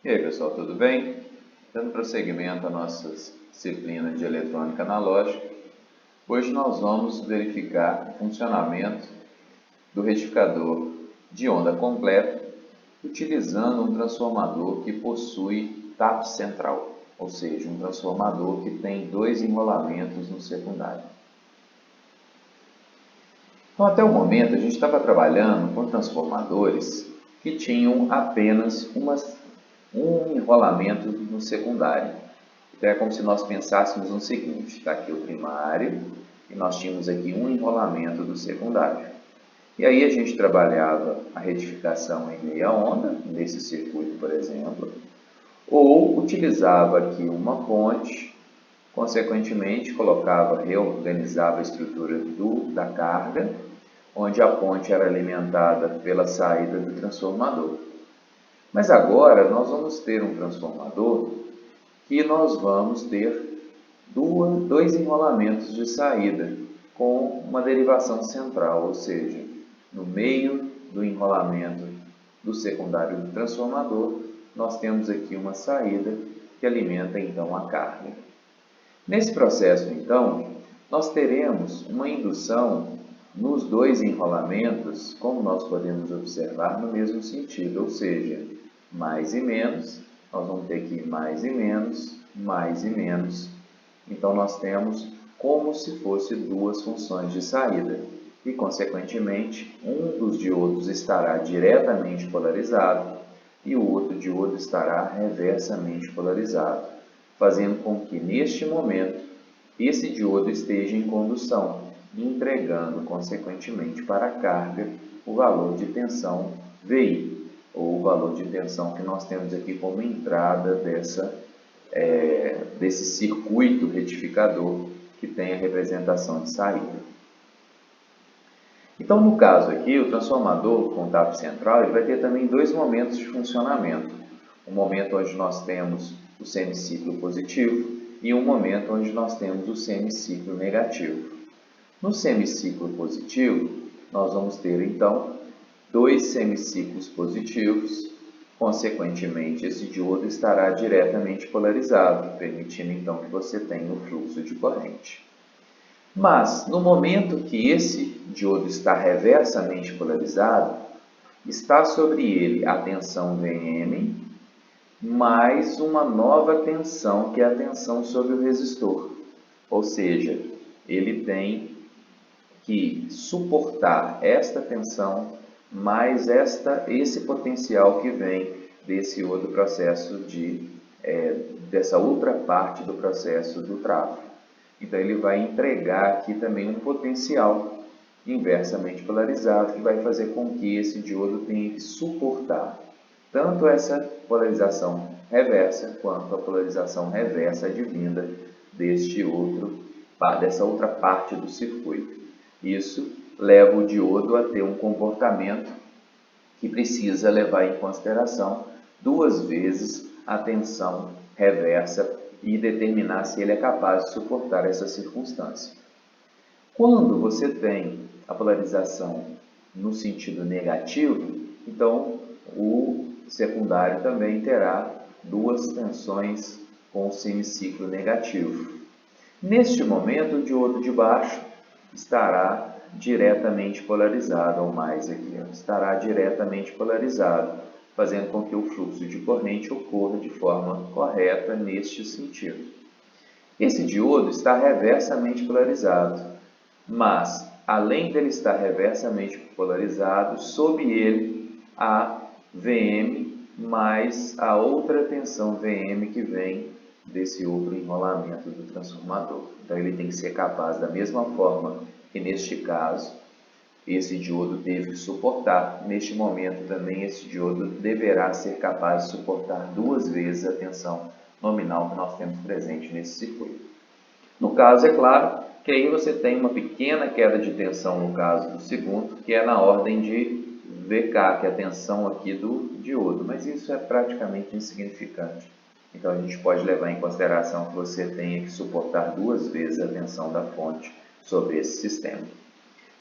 E aí pessoal, tudo bem? Dando prosseguimento à nossa disciplina de eletrônica analógica, hoje nós vamos verificar o funcionamento do retificador de onda completa utilizando um transformador que possui tap central, ou seja, um transformador que tem dois enrolamentos no secundário. Então, até o momento, a gente estava trabalhando com transformadores que tinham apenas um enrolamento no secundário. Então, é como se nós pensássemos no seguinte: está aqui o primário e nós tínhamos aqui um enrolamento do secundário. E aí a gente trabalhava a retificação em meia onda, nesse circuito, por exemplo, ou utilizava aqui uma ponte, consequentemente reorganizava a estrutura da carga, onde a ponte era alimentada pela saída do transformador. Mas agora nós vamos ter um transformador que nós vamos ter dois enrolamentos de saída com uma derivação central, ou seja, no meio do enrolamento do secundário do transformador, nós temos aqui uma saída que alimenta então a carga. Nesse processo, então, nós teremos uma indução nos dois enrolamentos, como nós podemos observar, no mesmo sentido, ou seja, mais e menos, nós vamos ter aqui mais e menos, mais e menos. Então, nós temos como se fosse duas funções de saída e, consequentemente, um dos diodos estará diretamente polarizado e o outro diodo estará reversamente polarizado, fazendo com que, neste momento, esse diodo esteja em condução, entregando, consequentemente, para a carga o valor de tensão VI, ou o valor de tensão que nós temos aqui como entrada desse circuito retificador que tem a representação de saída. Então, no caso aqui, o transformador com tap central ele vai ter também dois momentos de funcionamento. Um momento onde nós temos o semiciclo positivo e um momento onde nós temos o semiciclo negativo. No semiciclo positivo, nós vamos ter então dois semiciclos positivos, consequentemente esse diodo estará diretamente polarizado, permitindo então que você tenha o fluxo de corrente. Mas, no momento que esse diodo está reversamente polarizado, está sobre ele a tensão Vm, mais uma nova tensão, que é a tensão sobre o resistor. Ou seja, ele tem que suportar esta tensão, mais esse potencial que vem desse outro processo dessa outra parte do processo do tráfego. Então, ele vai entregar aqui também um potencial inversamente polarizado que vai fazer com que esse diodo tenha que suportar tanto essa polarização reversa quanto a polarização reversa advinda dessa outra parte do circuito. Isso leva o diodo a ter um comportamento que precisa levar em consideração duas vezes a tensão reversa e determinar se ele é capaz de suportar essa circunstância. Quando você tem a polarização no sentido negativo, então o secundário também terá duas tensões com o semiciclo negativo. Neste momento, o diodo de baixo estará diretamente polarizado, ou mais aqui, estará diretamente polarizado, fazendo com que o fluxo de corrente ocorra de forma correta neste sentido. Esse diodo está reversamente polarizado, mas, além dele estar reversamente polarizado, sob ele há Vm mais a outra tensão Vm que vem desse outro enrolamento do transformador. Então, ele tem que ser capaz, da mesma forma que neste caso, esse diodo teve que suportar, neste momento também esse diodo deverá ser capaz de suportar duas vezes a tensão nominal que nós temos presente nesse circuito. No caso, é claro que aí você tem uma pequena queda de tensão no caso do segundo, que é na ordem de VK, que é a tensão aqui do diodo, mas isso é praticamente insignificante. Então, a gente pode levar em consideração que você tenha que suportar duas vezes a tensão da fonte sobre esse sistema.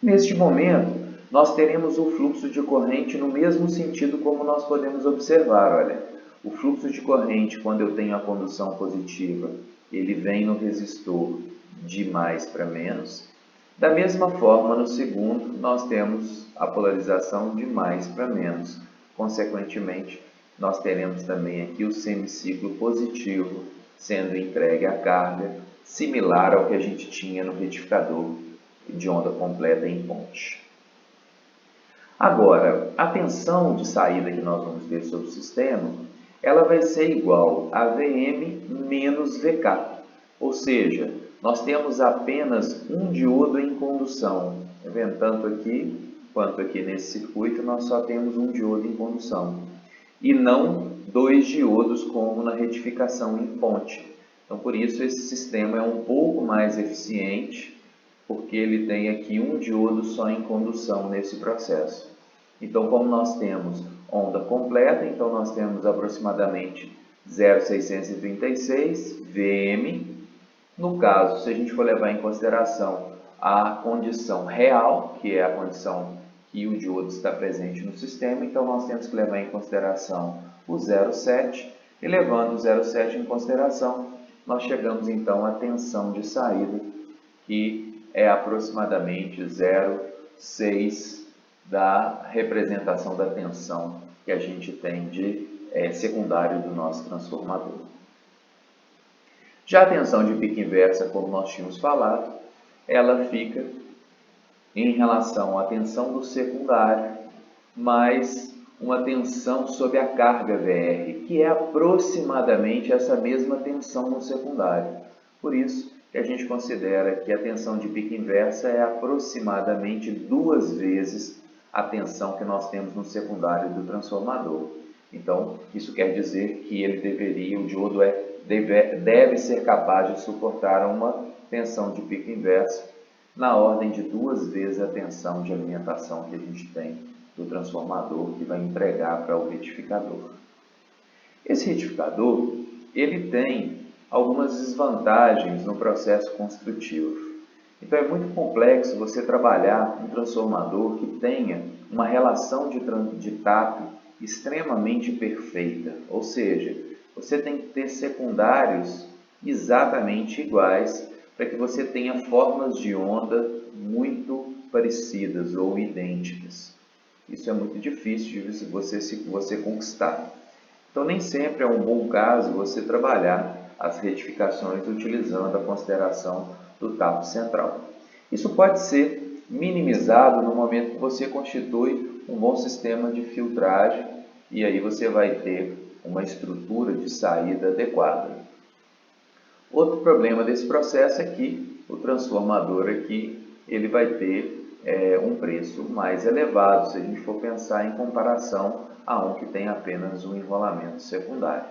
Neste momento, nós teremos o fluxo de corrente no mesmo sentido como nós podemos observar. Olha, o fluxo de corrente, quando eu tenho a condução positiva, ele vem no resistor de mais para menos. Da mesma forma, no segundo, nós temos a polarização de mais para menos. Consequentemente, nós teremos também aqui o semiciclo positivo sendo entregue à carga, similar ao que a gente tinha no retificador de onda completa em ponte. Agora, a tensão de saída que nós vamos ter sobre o sistema, ela vai ser igual a Vm menos Vk, ou seja, nós temos apenas um diodo em condução. Tá vendo? Tanto aqui quanto aqui nesse circuito, nós só temos um diodo em condução. E não dois diodos como na retificação em ponte. Então, por isso, esse sistema é um pouco mais eficiente, porque ele tem aqui um diodo só em condução nesse processo. Então, como nós temos onda completa, então nós temos aproximadamente 0,636 Vm. No caso, se a gente for levar em consideração a condição real, que é a condição que o diodo está presente no sistema, então nós temos que levar em consideração o 0,7, e levando o 0,7 em consideração, nós chegamos então à tensão de saída, que é aproximadamente 0,6 da representação da tensão que a gente tem de secundário do nosso transformador. Já a tensão de pico inversa, como nós tínhamos falado, ela fica em relação à tensão do secundário, mais uma tensão sob a carga VR, que é aproximadamente essa mesma tensão no secundário. Por isso que a gente considera que a tensão de pico inversa é aproximadamente 2 vezes a tensão que nós temos no secundário do transformador. Então, isso quer dizer que o diodo deve ser capaz de suportar uma tensão de pico inversa na ordem de 2 vezes a tensão de alimentação que a gente tem do transformador, que vai entregar para o retificador. Esse retificador, ele tem algumas desvantagens no processo construtivo. Então é muito complexo você trabalhar um transformador que tenha uma relação de tato extremamente perfeita, ou seja, você tem que ter secundários exatamente iguais para que você tenha formas de onda muito parecidas ou idênticas. Isso é muito difícil de você conquistar. Então nem sempre é um bom caso você trabalhar as retificações utilizando a consideração do tato central. Isso pode ser minimizado no momento que você constitui um bom sistema de filtragem e aí você vai ter uma estrutura de saída adequada. Outro problema desse processo é que o transformador aqui ele vai ter um preço mais elevado se a gente for pensar em comparação a um que tem apenas um enrolamento secundário.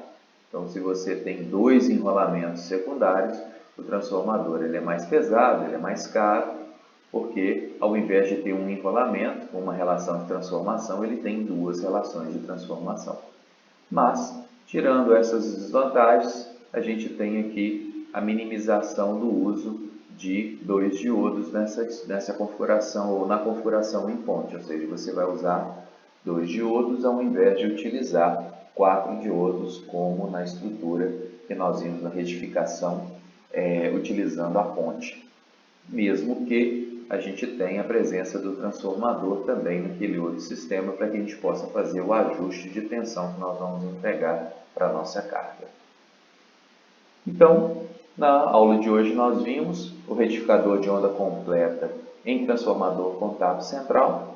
Então, se você tem 2 enrolamentos secundários, o transformador ele é mais pesado, ele é mais caro, porque ao invés de ter um enrolamento com uma relação de transformação, ele tem 2 relações de transformação. Mas, tirando essas desvantagens, a gente tem aqui a minimização do uso de 2 diodos nessa configuração ou na configuração em ponte, ou seja, você vai usar 2 diodos ao invés de utilizar 4 diodos como na estrutura que nós vimos na retificação utilizando a ponte. Mesmo que a gente tenha a presença do transformador também naquele outro sistema para que a gente possa fazer o ajuste de tensão que nós vamos entregar para a nossa carga. Então, na aula de hoje nós vimos o retificador de onda completa em transformador com tato central.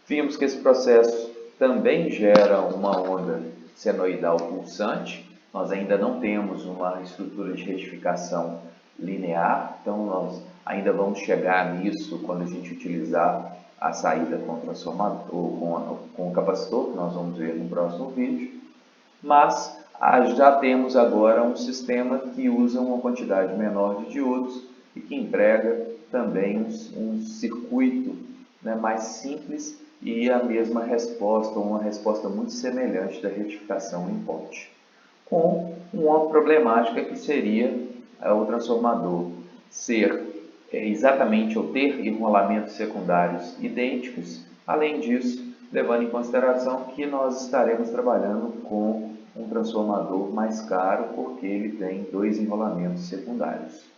Vimos que esse processo também gera uma onda senoidal pulsante. Nós ainda não temos uma estrutura de retificação linear, então nós ainda vamos chegar nisso quando a gente utilizar a saída com o transformador, com o capacitor, que nós vamos ver no próximo vídeo. Mas já temos agora um sistema que usa uma quantidade menor de diodos e que entrega também um circuito mais simples e a mesma resposta, uma resposta muito semelhante da retificação em ponte, com uma problemática que seria o transformador ser exatamente ou ter enrolamentos secundários idênticos. Além disso, levando em consideração que nós estaremos trabalhando com um transformador mais caro porque ele tem dois enrolamentos secundários.